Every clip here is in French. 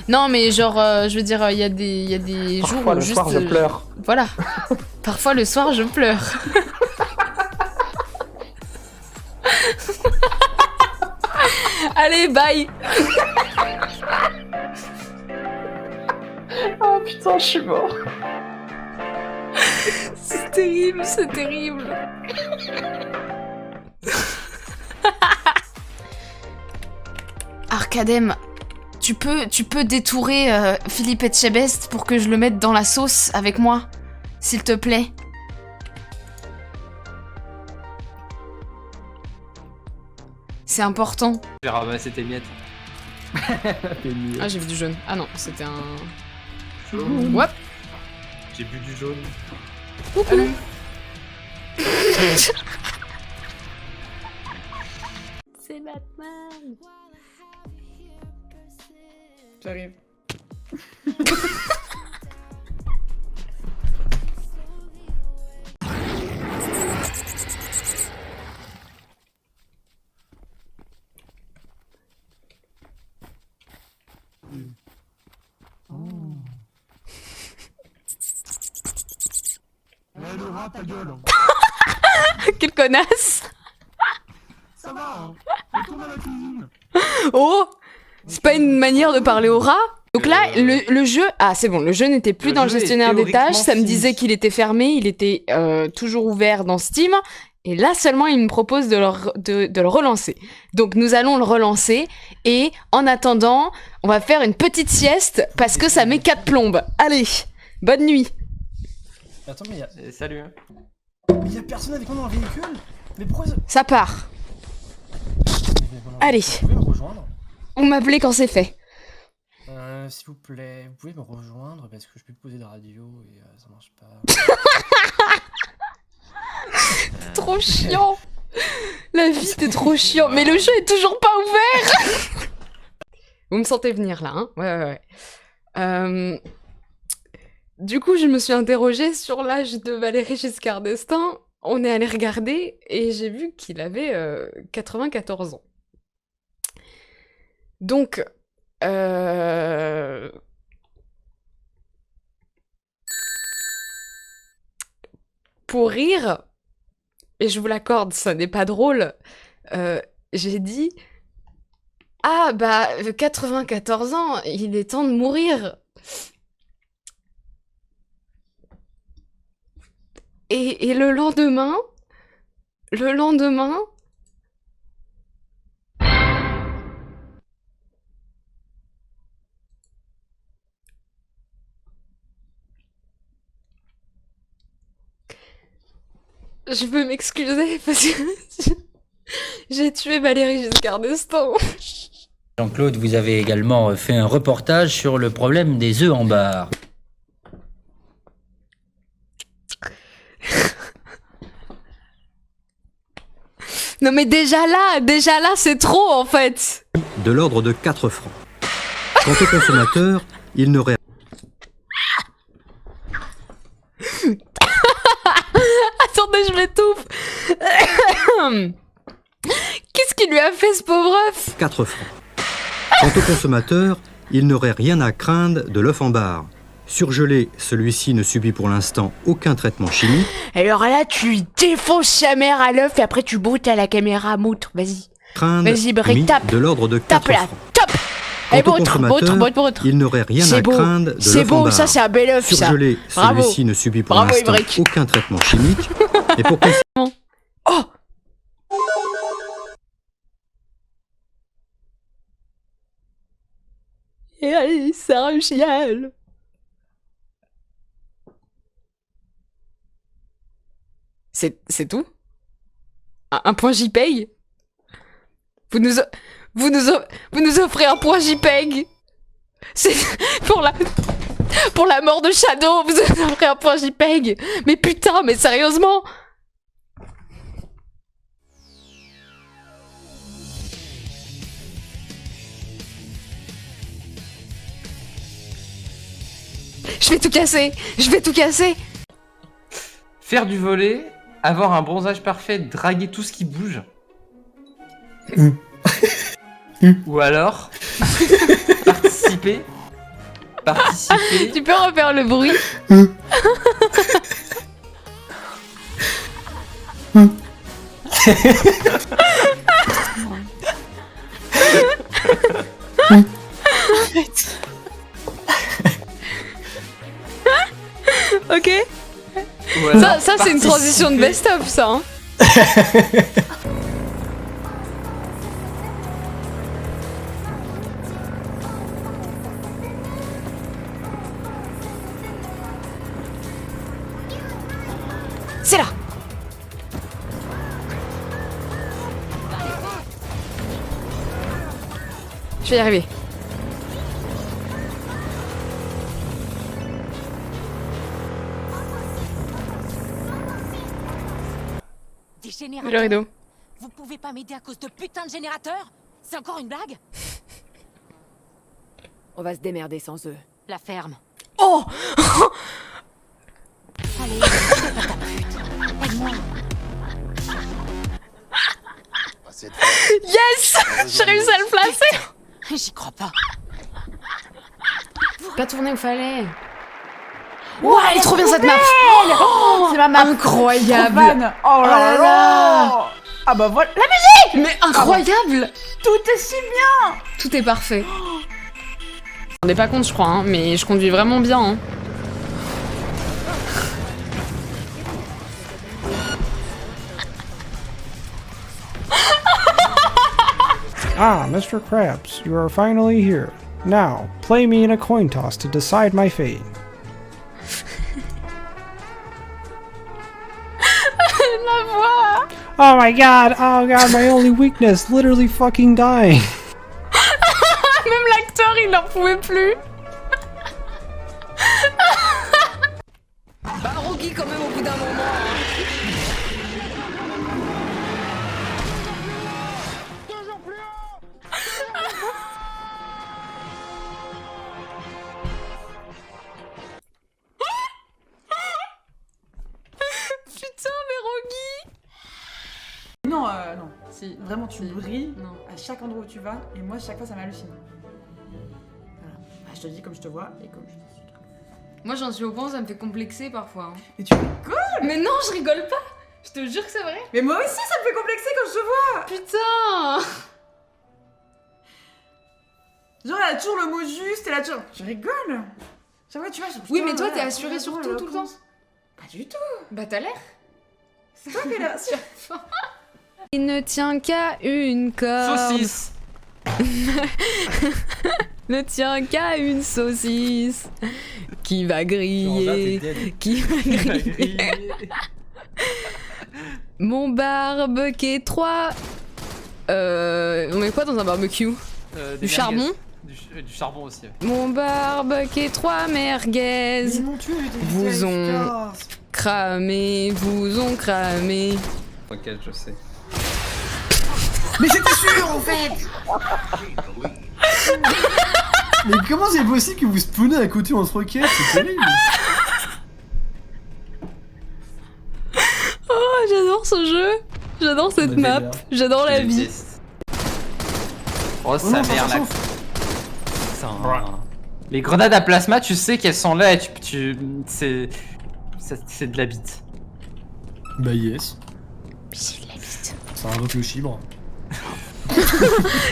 Non, mais genre, je veux dire, il y a des jours où juste... Parfois le soir, je pleure. Voilà. Parfois le soir, je pleure. Allez, bye. Oh putain, je suis mort. C'est terrible, c'est terrible. Arcadem, tu peux détourer Philippe Etchebest pour que je le mette dans la sauce avec moi, s'il te plaît. C'est important. J'ai ramassé tes miettes. Ah, j'ai vu du jaune. Ah non, c'était un... Hop. J'ai bu du jaune. Coucou. C'est Batman. J'arrive. Ta gueule. Quelle connasse. Ça va, retourne à la cuisine. Oh, c'est pas une manière de parler au rat. Donc là, le jeu... Ah, c'est bon, le jeu n'était plus dans le gestionnaire des tâches. Ça me disait qu'il était fermé, il était toujours ouvert dans Steam. Et là seulement, il me propose de le relancer. Donc nous allons le relancer. Et en attendant, on va faire une petite sieste parce que ça met 4 plombes. Allez, bonne nuit. Attends, mais Salut. Hein. y a personne avec moi dans le véhicule. Mais pourquoi Ça part. Allez. Vous pouvez me rejoindre? On m'appelait quand c'est fait. S'il vous plaît, vous pouvez me rejoindre parce que je peux poser de radio et ça marche pas. C'est trop chiant. La vie, t'es trop chiant. Mais le jeu est toujours pas ouvert. Vous me sentez venir là, hein? Ouais. Du coup, je me suis interrogée sur l'âge de Valéry Giscard d'Estaing. On est allé regarder et j'ai vu qu'il avait 94 ans. Donc, pour rire, et je vous l'accorde, ça n'est pas drôle, j'ai dit « Ah, bah, 94 ans, il est temps de mourir !» Et le lendemain... Je veux m'excuser parce que j'ai tué Valéry Giscard d'Estaing. Jean-Claude, vous avez également fait un reportage sur le problème des œufs en barre. Non mais déjà là, c'est trop en fait. De l'ordre de 4 francs. Quant au consommateur, il n'aurait... Attendez, je m'étouffe. Qu'est-ce qu'il lui a fait ce pauvre œuf? 4 francs. Quant au consommateur, il n'aurait rien à craindre de l'œuf en barre. Surgelé, celui-ci ne subit pour l'instant aucun traitement chimique. Alors là, tu lui défonces sa mère à l'œuf et après tu boutes à la caméra, moutre, vas-y. Craindre, Vas-y, Brick, mis tape. de l'ordre de 4 Tape là, francs. top. Quant Et au consommateur, il n'aurait rien à craindre de l'œuf en C'est beau, barre. ça c'est un bel œuf ça. Surgelé, Bravo. celui-ci ne subit pour Bravo, l'instant Ibrick. aucun traitement chimique. Et pour Oh. Et allez, c'est un chial. C'est tout? Un point JPEG? vous nous offrez un point JPEG. C'est pour la mort de Shadow, vous nous offrez un point JPEG. Mais putain, mais sérieusement. Je vais tout casser, je vais tout casser. Faire du volet, avoir un bronzage parfait, draguer tout ce qui bouge. Ou alors, participer. Tu peux refaire le bruit? Ok. Ça c'est une transition de best-of, ça. Hein. C'est là. Je vais y arriver. Le rideau. Vous pouvez pas m'aider à cause de putain de générateur? C'est encore une blague? On va se démerder sans eux. La ferme. Oh. Allez, aide-moi. Yes. J'ai réussi à le placer. J'y crois pas. Pas tourner où fallait. Ouah, elle est trop bien cette map. Oh, c'est ma map. Incroyable. Oh là là. Ah bah voilà. La musique. Mais incroyable. Tout est si bien. Tout est parfait. On n'est pas compte, je crois, hein, mais je conduis vraiment bien. Hein. Ah, Mr. Krabs, you are finally here. Now, play me in a coin toss to decide my fate. La voix. Oh god, my only weakness, literally fucking dying. Même l'acteur, il n'en pouvait plus. Bah, Rocky, quand même, au bout d'un moment. Toujours plus haut. Putain, mais Rocky. Non, non. Si, vraiment, tu brilles Non. à chaque endroit où tu vas, et moi, chaque fois, ça m'hallucine. Voilà. Bah, je te dis comme je te vois, et comme je te suis. Moi, j'en suis au point, ça me fait complexer parfois. Hein. Et tu rigoles. Mais non, je rigole pas. Je te jure que c'est vrai. Mais moi aussi, ça me fait complexer quand je te vois. Putain. Genre, elle a toujours le mot juste, elle a toujours... Je rigole. Chaque fois, tu vois, Oui, mais toi, t'es assurée sur tout, tout le temps. Pas du tout. Bah, t'as l'air. C'est toi qui es là. Il ne tient qu'à une corde. Saucisse. Ne tient qu'à une saucisse qui va griller, qui va griller. Mon barbecue 3. On met quoi dans un barbecue? Du charbon? Du charbon aussi. Ouais. Mon barbecue 3 merguez. Ils m'ont tué, Vous ont cramé, vous ont cramé. T'inquiète, je sais. Mais j'étais sûr en fait. Mais comment c'est possible que vous spawnez à côté en roquette? C'est terrible. Oh, j'adore ce jeu. J'adore cette map. J'adore la vie. Oh, sa mère là. Les grenades à plasma, tu sais qu'elles sont là et c'est de la bite. Bah yes. C'est de la bite. Ça invoque le chibre.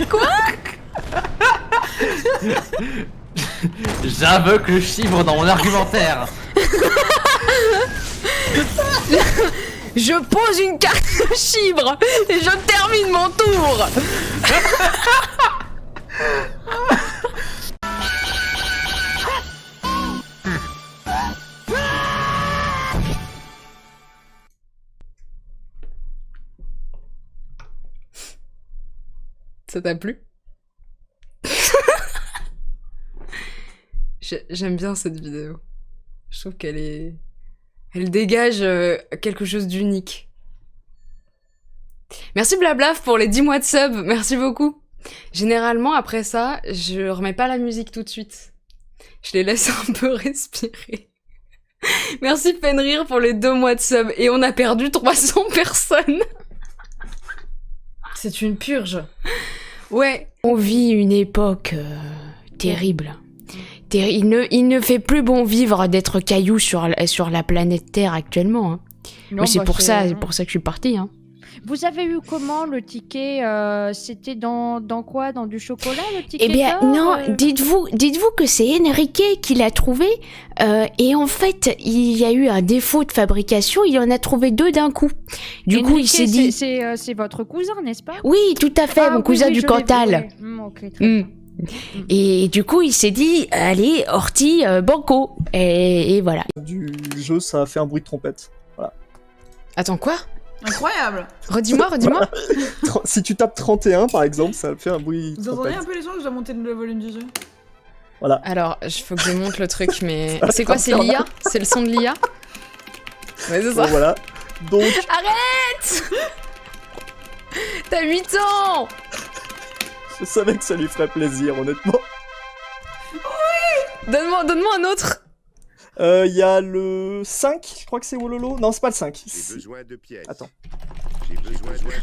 Quoi? J'invoque le chibre dans mon argumentaire. Je pose une carte de chibre et je termine mon tour. Ça t'a plu? J'aime bien cette vidéo. Je trouve qu'elle est... Elle dégage quelque chose d'unique. Merci Blablaf pour les 10 mois de sub, merci beaucoup. Généralement, après ça, je remets pas la musique tout de suite. Je les laisse un peu respirer. Merci Fenrir pour les 2 mois de sub. Et on a perdu 300 personnes. C'est une purge. Ouais. On vit une époque terrible. Il ne fait plus bon vivre d'être caillou sur la planète Terre actuellement. Hein. Non, mais c'est bah, pour ça que je suis partie. Hein. Vous avez eu comment le ticket c'était dans quoi? Dans du chocolat le ticket? Eh bien non, dites-vous que c'est Enrique qui l'a trouvé et en fait il y a eu un défaut de fabrication, il en a trouvé 2 d'un coup. Du coup il s'est dit... C'est votre cousin, n'est-ce pas? Oui, tout à fait, mon cousin du Cantal. Ok, très bien. Et du coup il s'est dit, allez, Horty, banco. Et voilà. Du jeu, ça a fait un bruit de trompette. Voilà. Attends, quoi? Incroyable. Redis-moi. Si tu tapes 31 par exemple, ça fait un bruit de Vous entendez trompette. un peu les sons que je dois monter le volume du jeu? Voilà. Alors, il faut que je monte le truc, mais... C'est quoi, c'est l'IA? C'est le son de l'IA? Ouais, c'est ça. Bon, voilà. Donc... Arrête. T'as 8 ans. Je savais que ça lui ferait plaisir, honnêtement. Oui. Donne-moi un autre. Il y a le 5, je crois que c'est Wololo. Non, c'est pas le 5. J'ai besoin de pièces. Attends.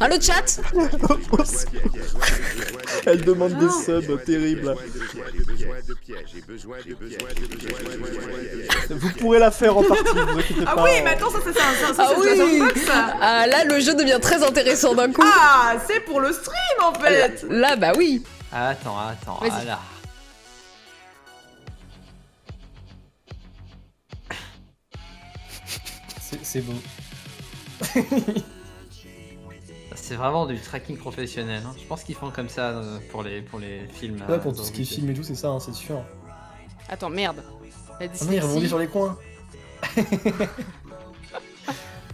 Allô, chat. Elle demande des subs terribles. Vous pourrez la faire en partie, vous inquiétez pas. Ah oui, mais attends, ça c'est un soundbox, ça. Ah là, le jeu devient très intéressant d'un coup. Ah, c'est pour le stream en fait. Là, bah oui. Attends, Vas-y. voilà. C'est beau. C'est vraiment du tracking professionnel. Hein. Je pense qu'ils font comme ça pour les films. Ouais, pour tout ce qui est film et tout, c'est ça, hein, c'est sûr. Attends, merde. La Ah non, il rebondit dyslexie. sur les coins.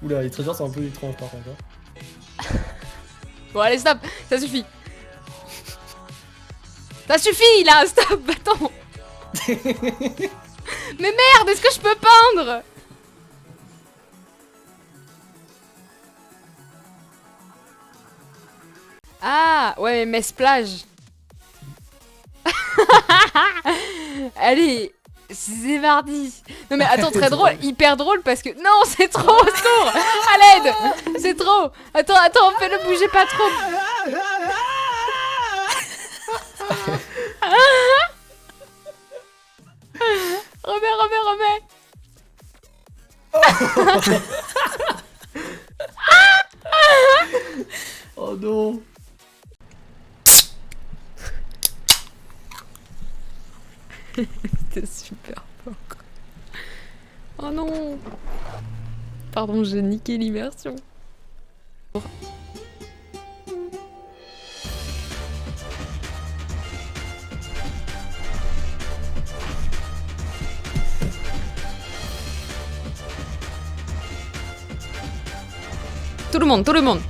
Oula, les trésors sont un peu étranges par contre. Hein. Bon, allez, stop. Ça suffit. Ça suffit, là. Stop. Attends. Mais merde, est-ce que je peux peindre? Ah, ouais, mais splash. Allez, c'est mardi. Non mais attends, très drôle, hyper drôle parce que... Non, c'est trop sourd. À l'aide. C'est trop. Attends, fais-le bouger pas trop. Remets. Oh non. C'était super fort. Oh non. Pardon, j'ai niqué l'immersion. Tout le monde.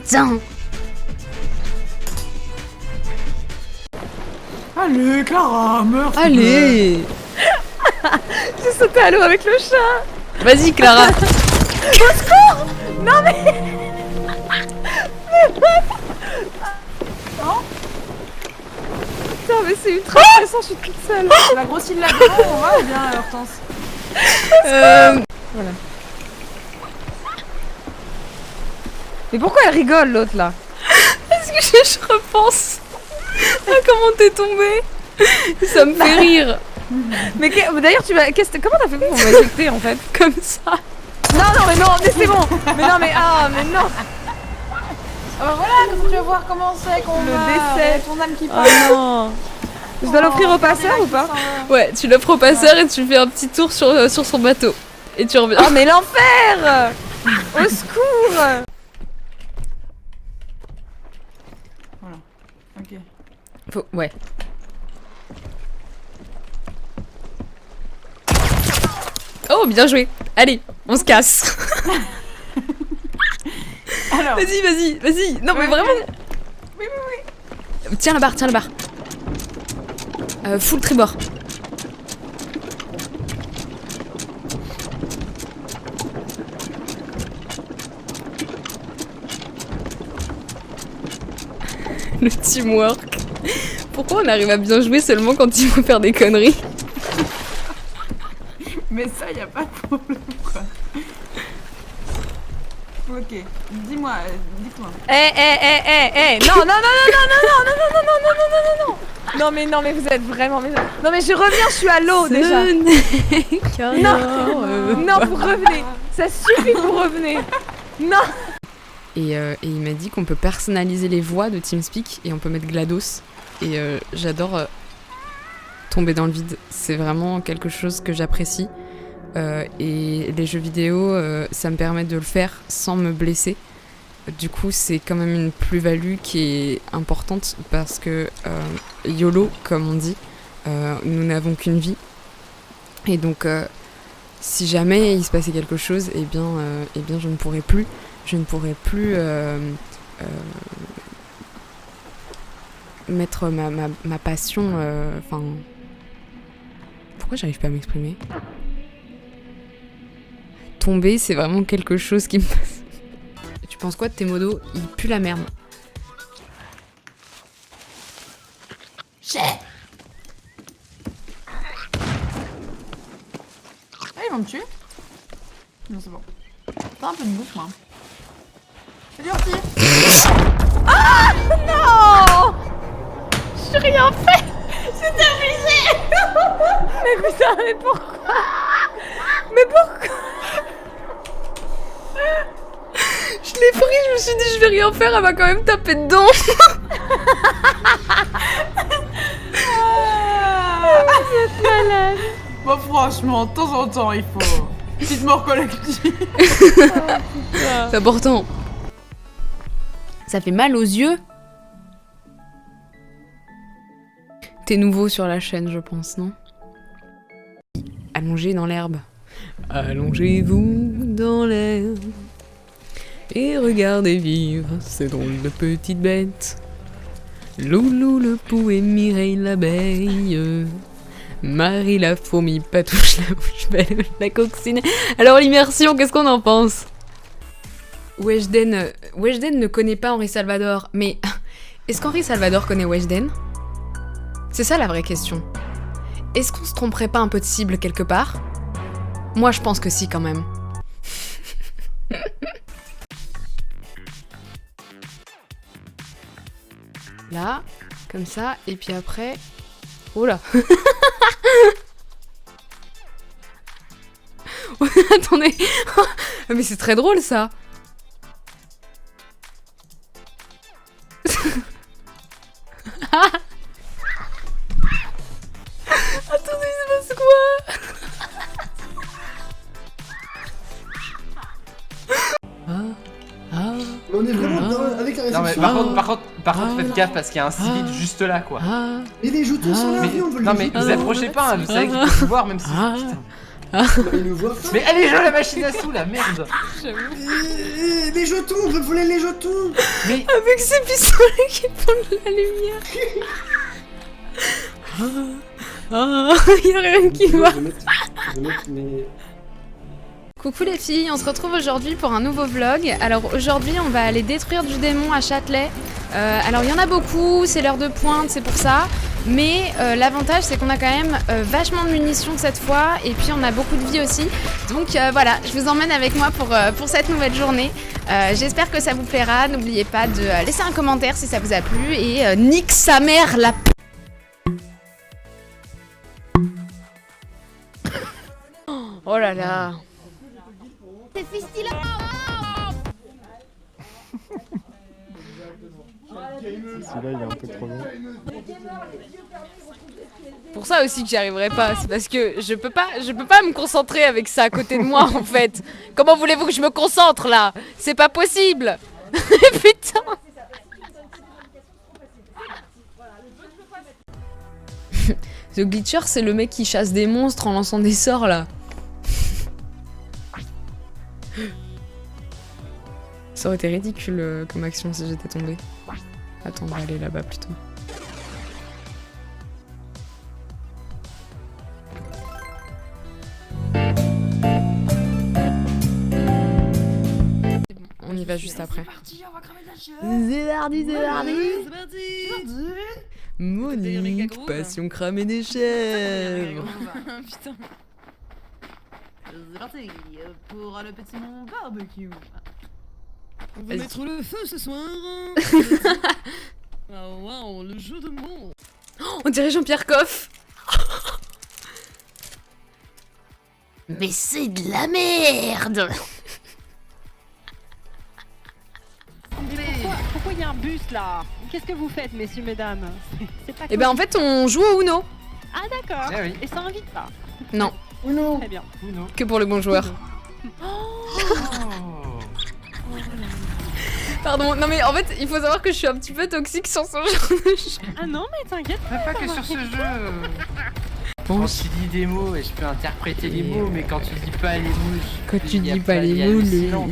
Tiens. Allez, Clara, meurs. Allez. J'ai sauté à l'eau avec le chat. Vas-y, Clara. Au secours. Non mais... Non. Putain, mais c'est ultra stressant, je suis toute seule. La grosse île là-dedans, on va ou bien Hortense? Voilà. Mais pourquoi elle rigole l'autre là? Parce que je repense à comment t'es tombée. Ça me fait rire. Mais d'ailleurs comment t'as fait pour m'éjecter en fait? Comme ça. Non mais c'est bon. Mais non. Ah bah voilà, comme tu vas voir comment c'est qu'on Le va... décès. Ton âme qui Oh part. non. Je dois l'offrir au passeur ou pas? Ouais, tu l'offres au passeur et tu fais un petit tour sur son bateau. Et tu reviens. Oh mais l'enfer. Au secours. Voilà, ok. Ouais. Oh, bien joué. Allez, on se casse. Alors. Vas-y. Non, mais vraiment. Oui. Tiens la barre. Full tribord. Le teamwork. Pourquoi on arrive à bien jouer seulement quand il faut faire des conneries? Mais ça, y a pas de problème, quoi. Ok, dis-moi, dites-moi. Non mais vous êtes vraiment... Non mais je reviens, je suis à l'eau déjà. Non, vous revenez. Ça suffit, vous revenez. Non. Et il m'a dit qu'on peut personnaliser les voix de TeamSpeak et on peut mettre GLaDOS. Et j'adore tomber dans le vide. C'est vraiment quelque chose que j'apprécie. Et les jeux vidéo, ça me permet de le faire sans me blesser. Du coup, c'est quand même une plus-value qui est importante parce que YOLO, comme on dit, nous n'avons qu'une vie. Et donc, si jamais il se passait quelque chose, eh bien, je ne pourrais plus mettre ma passion. Enfin, pourquoi j'arrive pas à m'exprimer? Tomber, c'est vraiment quelque chose qui me passe. Tu penses quoi de tes modos? Il pue la merde. Ah, ils vont me tuer? Non, c'est bon. T'as un peu de bouffe, moi. C'est gentil. Ah non! J'ai rien fait. C'est abusé. Mais putain, mais pourquoi? Mais pourquoi? Je l'ai pris, je me suis dit je vais rien faire, elle va quand même taper dedans. Vous êtes malade. Bon, franchement, de temps en temps, il faut... Petite mort collective. C'est important. Ça fait mal aux yeux. T'es nouveau sur la chaîne, je pense, non? Allongez dans l'herbe. Allongez-vous dans l'herbe. Et regardez vivre ces drôles de petites bêtes. Loulou le pou et Mireille l'abeille. Marie la fourmi, Patouche la bouche belle, la coccinelle. Alors l'immersion, qu'est-ce qu'on en pense? Weshden ne connaît pas Henri Salvador, mais est-ce qu'Henri Salvador connaît Weshden? C'est ça la vraie question. Est-ce qu'on se tromperait pas un peu de cible quelque part? Moi je pense que si quand même. Là, comme ça, et puis après... Oh là. Attendez. Mais c'est très drôle ça. Attendez, il se passe quoi? On est vraiment avec la Non mais réception. par contre faites gaffe parce qu'il y a un civil juste là quoi. Et les jetons sont là, on veut Non les mais jetons. vous approchez pas, vous savez qu'il peut vous voir même si... Putain. Ils nous voient pas. Mais allez jouer la machine à sous la merde. Les jetons, on veut voler les jetons. Mais avec ces pistolets qui font de la lumière. Y a rien qui va. Coucou les filles, on se retrouve aujourd'hui pour un nouveau vlog. Alors aujourd'hui on va aller détruire du démon à Châtelet. Alors il y en a beaucoup, c'est l'heure de pointe, c'est pour ça. Mais l'avantage c'est qu'on a quand même vachement de munitions cette fois. Et puis on a beaucoup de vie aussi. Donc voilà, je vous emmène avec moi pour cette nouvelle journée. J'espère que ça vous plaira. N'oubliez pas de laisser un commentaire si ça vous a plu. Et nique sa mère la p... Oh là là. C'est fistile. Celui-là, il est un peu trop long. Pour ça aussi que j'y arriverai pas, c'est parce que je peux pas me concentrer avec ça à côté de moi en fait. Comment voulez-vous que je me concentre là? C'est pas possible. Putain. The Glitcher, c'est le mec qui chasse des monstres en lançant des sorts là. Ça aurait été ridicule comme action si j'étais tombée. Attends, on va aller là-bas plutôt. On y va juste après. C'est parti, c'est parti. Monique, passion cramer des chèvres. Putain. C'est parti pour le petit mon barbecue. On va mettre le feu ce soir. Ah waouh, le jeu de mots. On dirait Jean-Pierre Coff. Mais c'est de la merde. Pourquoi il y a un bus là? Qu'est-ce que vous faites, messieurs, mesdames? C'est pas Et ben en fait on joue au Uno. Ah d'accord. Eh oui. Et ça invite pas? Non. Uno. Très bien. Uno. Que pour le bon joueur. Pardon, non mais en fait il faut savoir que je suis un petit peu toxique sur ce genre de jeu. Ah non mais t'inquiète Mais pas que sur ce jeu. Quand tu dis des mots, et je peux interpréter les mots, mais quand tu dis pas les mots... Quand tu dis pas les mots,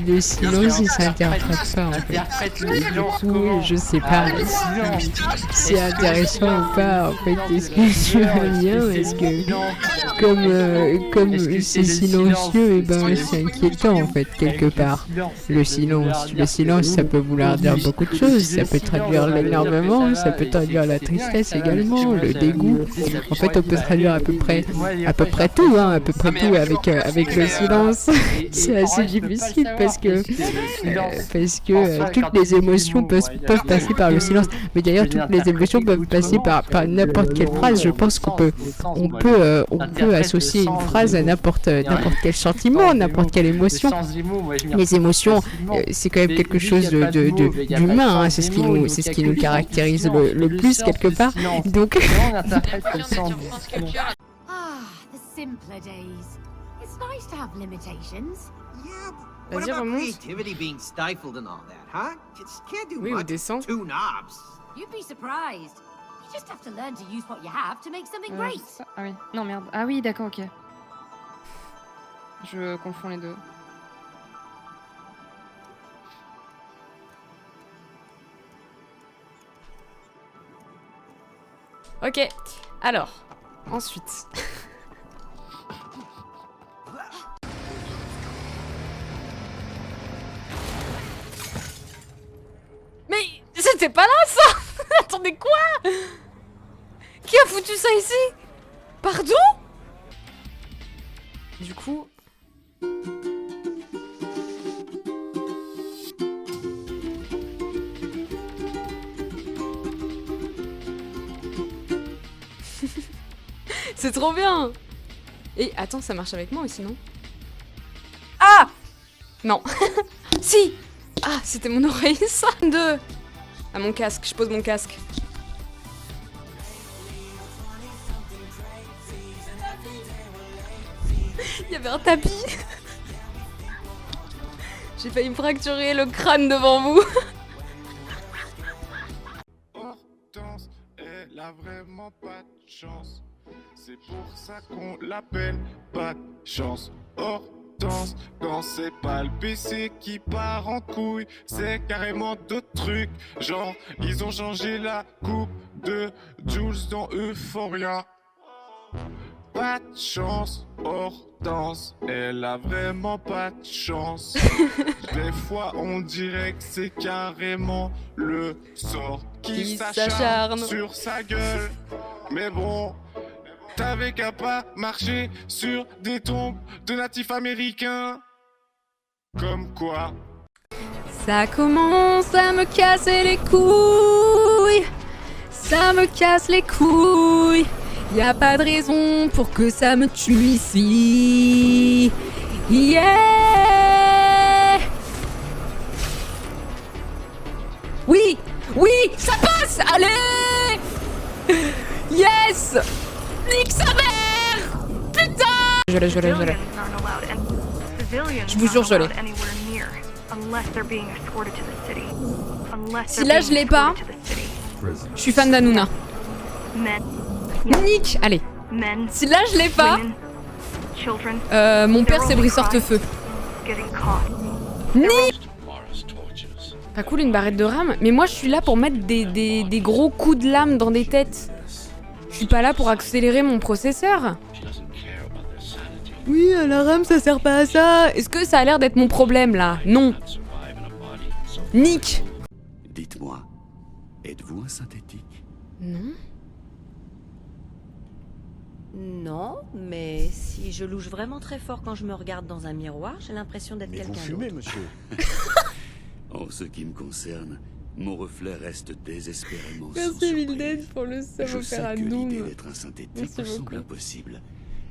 le silence il s'interprète pas en fait. Interprète le silence Oui, comment? je sais pas. Ah, le silence. C'est intéressant ou pas en fait. Est-ce que tu vas bien? Est-ce que comme c'est silencieux, et ben c'est inquiétant en fait quelque part. Le silence ça peut vouloir dire beaucoup de choses. Ça peut traduire l'énervement, ça peut traduire la tristesse également, le dégoût. En fait on peut traduire à peu près tout, hein, à peu près tout avec le silence. C'est assez difficile parce que toutes les émotions peuvent passer par le silence. Mais d'ailleurs toutes les émotions peuvent passer par n'importe quelle phrase. Je pense qu'on peut associer une phrase à n'importe quel sentiment, n'importe quelle émotion. Les émotions, c'est quand même quelque chose d'humain, hein, c'est ce qui nous caractérise le plus quelque part. Donc The simpler days. It's nice to have limitations. Yeah, but Vas-y, what about remonte. creativity being stifled and all that, huh? Just can't do Oui, ou much descends. with 2 knobs. You'd be surprised. You just have to learn to use what you have to make something great. Ah oui. Non merde. Ah oui d'accord ok. Je confonds les deux. ok, alors ensuite. Mais c'était pas là ça. Attendez quoi? Qui a foutu ça ici? Pardon? Du coup... C'est trop bien. Et attends, ça marche avec moi aussi, non? Ah! Non. Si! Ah, c'était mon oreille, ça! 2. Ah, mon casque, je pose mon casque. Il y avait un tapis. J'ai failli me fracturer le crâne devant vous. Hortense, elle a vraiment pas de chance. C'est pour ça qu'on l'appelle pas de chance. Hortense, quand c'est pas le PC qui part en couille, c'est carrément d'autres trucs. Genre, ils ont changé la coupe de Jules dans Euphoria. Pas de chance, Hortense, elle a vraiment pas de chance. Des fois on dirait que c'est carrément le sort qui s'acharne sur sa gueule. Mais bon, t'avais qu'à pas marcher sur des tombes de natifs américains. Comme quoi. Ça commence à me casser les couilles. Ça me casse les couilles. Y a pas de raison pour que ça me tue ici. Yeah! Oui! Oui! Ça passe! Allez! Yes! Nique sa mère! Putain! Je l'ai. Je vous jure, je l'ai. Si là je l'ai pas, je suis fan d'Hanouna. Nick, allez. Si là je l'ai pas, mon père c'est Brice Hortefeux. Nick. Ça coule une barrette de rame. Mais moi, je suis là pour mettre des gros coups de lame dans des têtes. Je suis pas là pour accélérer mon processeur. Oui, la rame, ça sert pas à ça. Est-ce que ça a l'air d'être mon problème, là? Non. Nick. Dites-moi, êtes-vous un synthétique? Non. Non, mais si je louche vraiment très fort quand je me regarde dans un miroir, j'ai l'impression d'être quelqu'un d'autre. Vous fumez, monsieur. En ce qui me concerne, mon reflet reste désespérément Merci Wilden pour le Je savoir sais faire à que nous. l'idée d'être un synthétique vous semble impossible.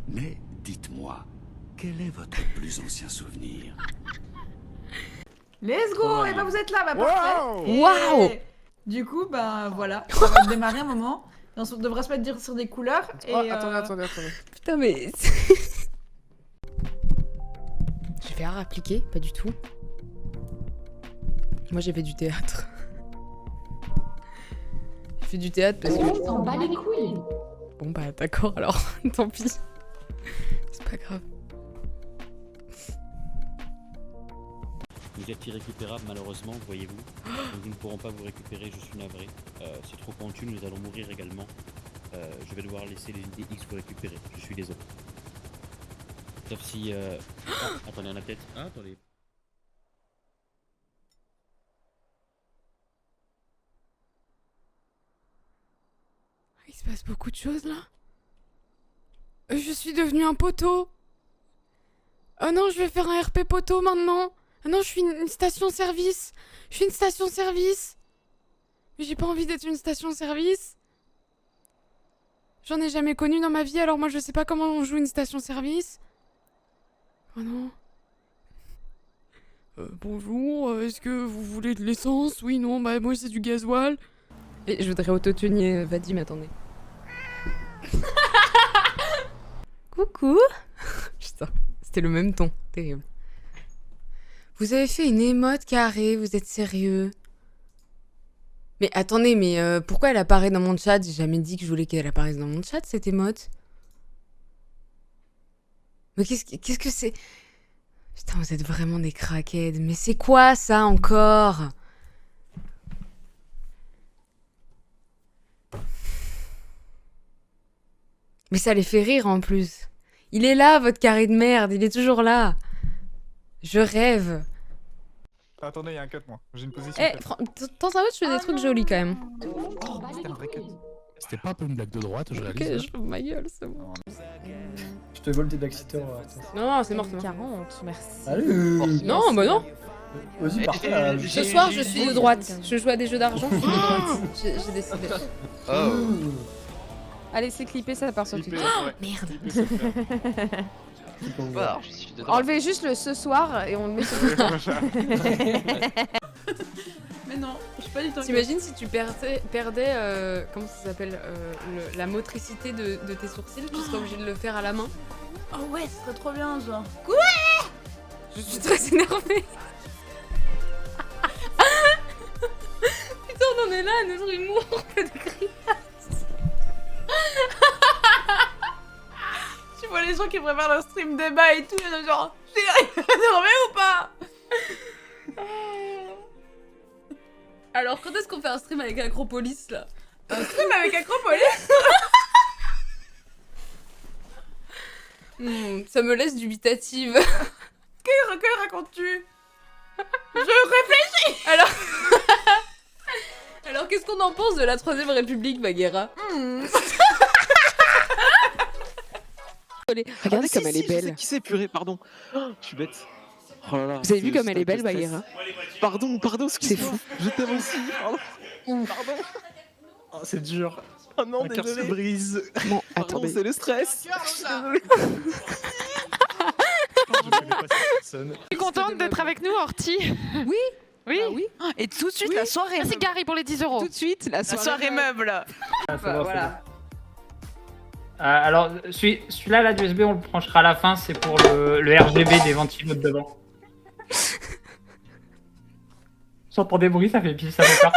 Mais dites-moi, quel est votre plus ancien souvenir? Let's go! Et bah vous êtes là, bah parfait! Et Waouh! Du coup, bah voilà, on va démarrer un moment. On devrait se mettre sur des couleurs. Et, Attendez. Putain, mais. J'ai fait art appliqué? Pas du tout. Moi, j'ai fait du théâtre. J'ai fait du théâtre parce que. On s'en bat les couilles. Bon, bah, d'accord, alors, tant pis. C'est pas grave. Vous êtes irrécupérable malheureusement, voyez-vous. Donc nous ne pourrons pas vous récupérer, je suis navré. C'est trop pointu, nous allons mourir également. Je vais devoir laisser les unités X vous récupérer, je suis désolé. Sauf si... Ah, attendez, on a peut-être... Ah, attendez. Il se passe beaucoup de choses là. Je suis devenue un poteau. Oh non, je vais faire un RP poteau maintenant. Ah non, je suis une station-service. Je suis une station-service. Mais j'ai pas envie d'être une station-service. J'en ai jamais connu dans ma vie, alors moi je sais pas comment on joue une station-service. Oh non. Bonjour, est-ce que vous voulez de l'essence? Oui, non, bah moi c'est du gasoil. Et je voudrais autotuner Vadim, attendez. Coucou. Putain, c'était le même ton, terrible. Vous avez fait une émote carrée, vous êtes sérieux? Mais attendez, mais pourquoi elle apparaît dans mon chat? J'ai jamais dit que je voulais qu'elle apparaisse dans mon chat, cette émote. Mais qu'est-ce que c'est? Putain, vous êtes vraiment des crackheads. Mais c'est quoi ça encore? Mais ça les fait rire en plus. Il est là, votre carré de merde, il est toujours là. Je rêve. Attendez, il y a un cut, moi. J'ai une position. Eh, temps à autre, je fais des trucs jolis quand même. C'était un vrai cut. C'était pas un peu une blague de droite, je réalise. Ok, je fous ma gueule, c'est bon. Je te vole tes backseaters. Non, c'est mort, c'est mort. 40, merci. Allez. Non, bah non. Vas-y, parfait. Ce soir, je suis de droite. Je joue à des jeux d'argent, je suis de droite. J'ai décidé. Allez, c'est clippé, ça part sur TikTok. Oh, merde. Enlevez juste le ce soir et on le met sur TikTok. Mais non, je suis pas du tout. T'imagines si tu perdais comment ça s'appelle, la motricité de tes sourcils, tu serais obligé de le faire à la main. Oh ouais, ce serait trop bien, genre. Ouais. Je suis très énervée. Putain, on en est là à notre humour, on fait des grillages. Tu vois les gens qui préparent leur stream débat et tout, et genre, j'ai énervé ou pas? Alors, quand est-ce qu'on fait un stream avec Acropolis là? Un stream avec Acropolis? Ça me laisse dubitative. Que racontes-tu? Je réfléchis. Alors qu'est-ce qu'on en pense de la 3ème République, Bagheera? Regardez comme elle est belle. Qui c'est, purée, pardon. Oh, je suis bête. Oh là là, Vous avez vu comme elle est belle, Bagheera? Pardon, excuse-moi. C'est fou. Je t'aime aussi, pardon. Oh, c'est dur. Oh non, mon cœur se brise. Bon, pardon, c'est le stress. Je suis désolé. Je suis contente d'être avec nous, Horty. Oui. Oui. Bah oui. Et tout de suite, la soirée. Merci Gary pour les 10 €. Tout de suite, la soirée meuble. Voilà. Alors, celui-là, là, d'USB, on le branchera à la fin, c'est pour le RGB des ventilos de devant. J'entends des bruits, ça fait pile, ça fait peur.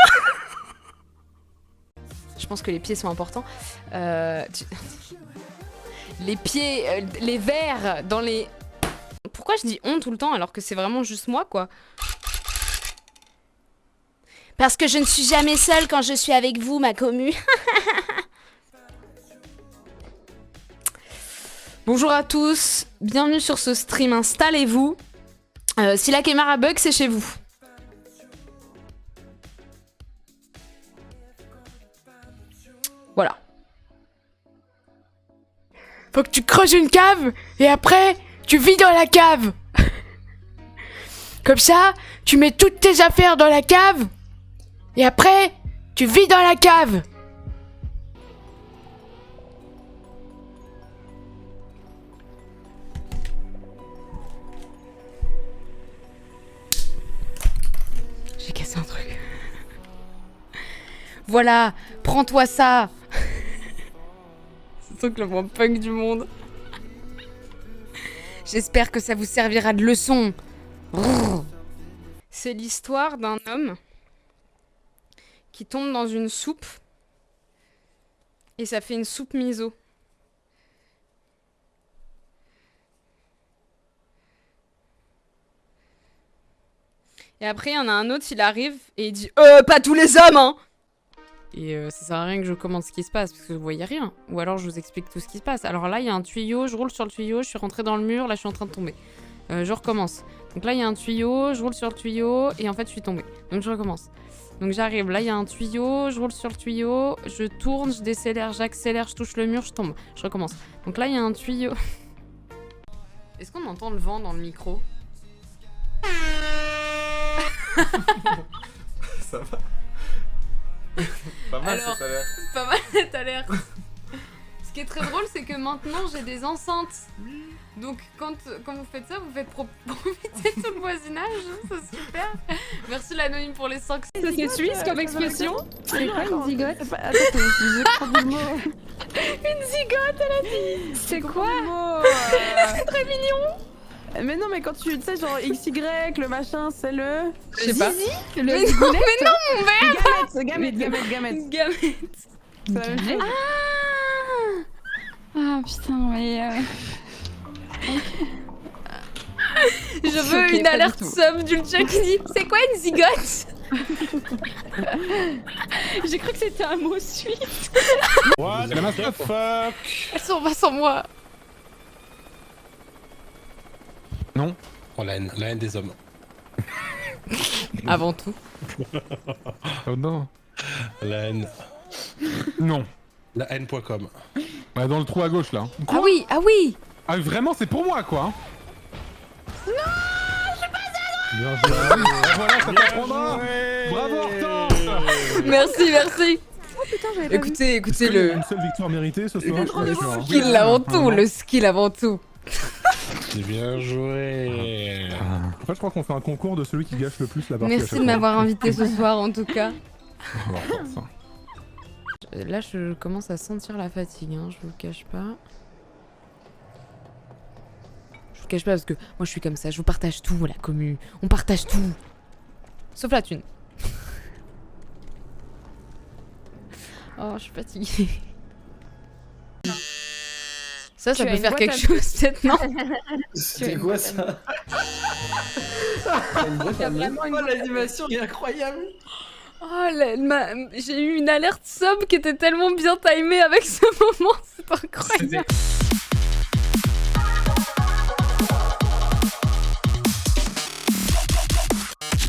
Je pense que les pieds sont importants. Les pieds, les verres dans les... Pourquoi je dis on tout le temps alors que c'est vraiment juste moi, quoi? Parce que je ne suis jamais seule quand je suis avec vous, ma commu. Bonjour à tous, bienvenue sur ce stream, installez-vous. Si la caméra bug, c'est chez vous. Voilà. Faut que tu creuses une cave et après, tu vis dans la cave. Comme ça, tu mets toutes tes affaires dans la cave et après, tu vis dans la cave. J'ai cassé un truc. Voilà, prends-toi ça. C'est le truc le moins punk du monde. J'espère que ça vous servira de leçon. C'est l'histoire d'un homme qui tombe dans une soupe et ça fait une soupe miso. Et après, il y en a un autre, il arrive et il dit « pas tous les hommes, hein !» Et ça sert à rien que je commente ce qui se passe, parce que vous voyez rien. Ou alors je vous explique tout ce qui se passe. Alors là, il y a un tuyau, je roule sur le tuyau, je suis rentrée dans le mur, là je suis en train de tomber. Je recommence. Donc là, il y a un tuyau, je roule sur le tuyau, et en fait, je suis tombée. Donc je recommence. Donc j'arrive, là, il y a un tuyau, je roule sur le tuyau, je tourne, je décélère, j'accélère, je touche le mur, je tombe. Je recommence. Donc là, il y a un tuyau. Est-ce qu'on entend le vent dans le micro? Ça va. Pas mal, alors, ça a l'air. Pas mal, t'as l'air. Ce qui est très drôle, c'est que maintenant j'ai des enceintes. Donc quand vous faites ça, vous faites profiter tout le voisinage. C'est super. Merci l'anonyme pour les 5. C'est suisse comme expression. C'est quoi une zigote? Une zigote, elle a dit. C'est quoi? C'est très mignon. Mais non, mais quand tu sais, genre XY, le machin, c'est le. Je sais pas. Le mais non, mon verre. Gamète. Ah putain, mais. Je veux une alerte sub du chat qui dit c'est quoi une zigote? J'ai cru que c'était un mot suisse. What the fuck? Elle s'en va sans moi. Non. Oh, la haine des hommes. Avant tout. Oh non. La haine. Non. La haine.com. Bah, dans le trou à gauche là. Ah oui, ah oui. Ah vraiment, c'est pour moi quoi. Non, je suis pas à Bien joué. Voilà, ça t'apprendra. Bravo Hortense. Merci. Oh putain, j'avais pas Écoutez le... Une seule victoire méritée ce soir. Le skill avant tout, le skill avant tout. C'est bien joué. En fait, je crois qu'on fait un concours de celui qui gâche le plus la partie. Merci de m'avoir invité ce soir en tout cas. Là, je commence à sentir la fatigue, hein, je vous le cache pas. Je vous le cache pas parce que moi je suis comme ça, je vous partage tout, la commu. On partage tout. Sauf la thune. Oh, je suis fatiguée. Ça peut faire quelque chose, peut-être, non? C'était quoi ça? L'animation est incroyable. Oh, j'ai eu une alerte sub qui était tellement bien timée avec ce moment, c'est incroyable.